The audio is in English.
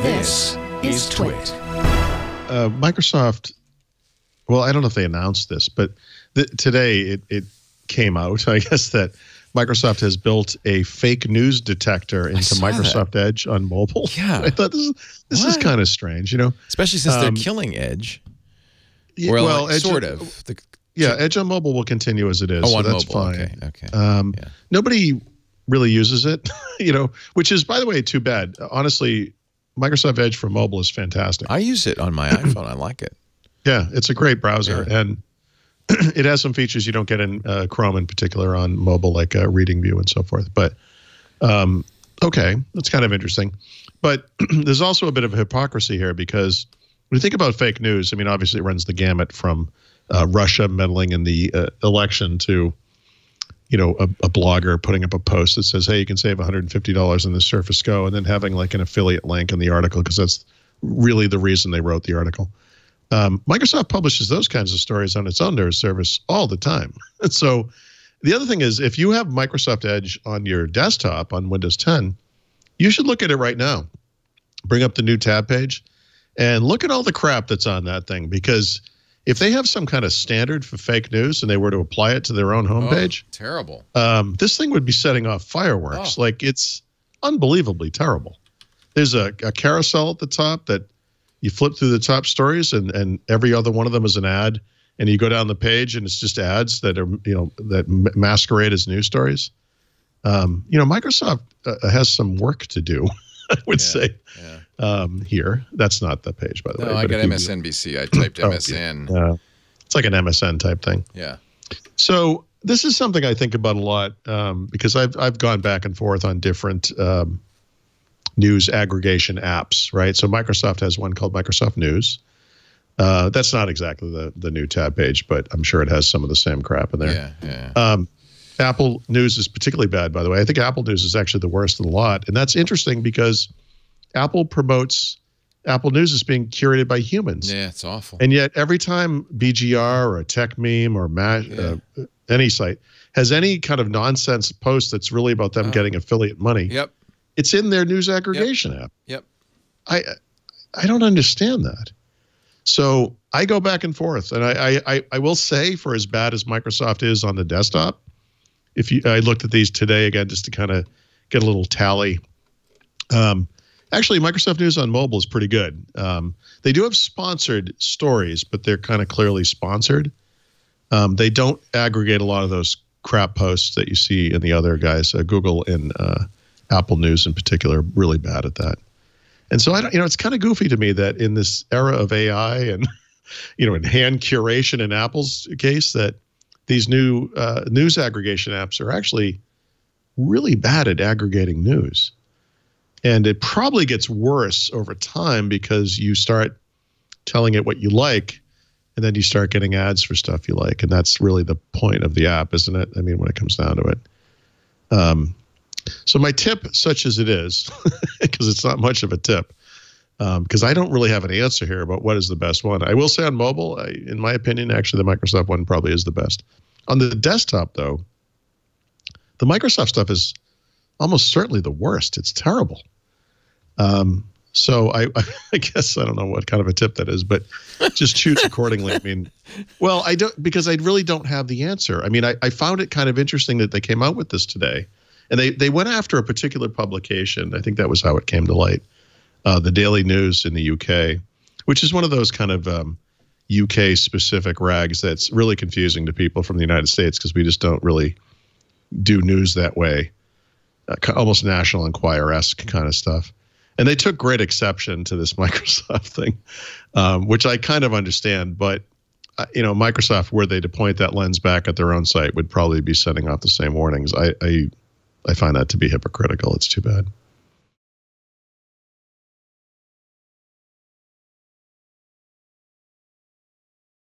This is TWiT. Microsoft, well, I don't know if they announced this, but today it came out, I guess, that Microsoft has built a fake news detector into Microsoft Edge on mobile. Yeah. I thought this is kind of strange, you know? Especially since they're killing Edge. Or well, like, Edge, sort of. Edge on mobile will continue as it is. Oh, on so that's mobile. fine. Okay. Nobody really uses it, you know, which is, by the way, too bad. Honestly, Microsoft Edge for mobile is fantastic. I use it on my iPhone. I like it. Yeah, it's a great browser. Yeah. And it has some features you don't get in Chrome in particular on mobile, like reading view and so forth. But, okay, that's kind of interesting. But there's also a bit of hypocrisy here because when you think about fake news, I mean, obviously it runs the gamut from Russia meddling in the election to, you know, a blogger putting up a post that says, hey, you can save $150 in the Surface Go, and then having like an affiliate link in the article because that's really the reason they wrote the article. Microsoft publishes those kinds of stories on its own news service all the time. And so the other thing is, if you have Microsoft Edge on your desktop on Windows 10, you should look at it right now. Bring up the new tab page and look at all the crap that's on that thing, because if they have some kind of standard for fake news and they were to apply it to their own homepage, terrible. This thing would be setting off fireworks. Like, it's unbelievably terrible. There's a carousel at the top that you flip through the top stories, and every other one of them is an ad. And you go down the page, and it's just ads that are, you know, that masquerade as news stories. You know, Microsoft has some work to do, I would say. Here, that's not the page, by the way. No, I got MSNBC. I typed MSN. Yeah, it's like an MSN type thing. Yeah. So this is something I think about a lot because I've gone back and forth on different news aggregation apps, right? So Microsoft has one called Microsoft News. That's not exactly the new tab page, but I'm sure it has some of the same crap in there. Yeah. Apple News is particularly bad, by the way. I think Apple News is actually the worst of the lot, and that's interesting because Apple promotes Apple News as being curated by humans. Yeah, it's awful. And yet every time BGR or a tech meme or any site has any kind of nonsense post that's really about them getting affiliate money, it's in their news aggregation app. Yep. I don't understand that. So I go back and forth, and I will say, for as bad as Microsoft is on the desktop, I looked at these today again just to kind of get a little tally. Actually, Microsoft News on mobile is pretty good. They do have sponsored stories, but they're kind of clearly sponsored. They don't aggregate a lot of those crap posts that you see in the other guys. Google and Apple News in particular are really bad at that. And so, it's kind of goofy to me that in this era of AI and, in hand curation in Apple's case, that these new news aggregation apps are actually really bad at aggregating news. And it probably gets worse over time because you start telling it what you like, and then you start getting ads for stuff you like. And that's really the point of the app, isn't it? I mean, when it comes down to it. So my tip, such as it is, because it's not much of a tip, because I don't really have an answer here about what is the best one. I will say on mobile, in my opinion, actually the Microsoft one probably is the best. On the desktop, though, the Microsoft stuff is almost certainly the worst. It's terrible. So I guess I don't know what kind of a tip that is, but just choose accordingly. I mean, well, I don't, because I really don't have the answer. I mean, I found it kind of interesting that they came out with this today, and they went after a particular publication. I think that was how it came to light. The Daily News in the UK, which is one of those kind of UK specific rags that's really confusing to people from the United States because we just don't really do news that way. Almost National Enquirer-esque kind of stuff. And they took great exception to this Microsoft thing, which I kind of understand. But, Microsoft, were they to point that lens back at their own site, would probably be setting off the same warnings. I find that to be hypocritical. It's too bad.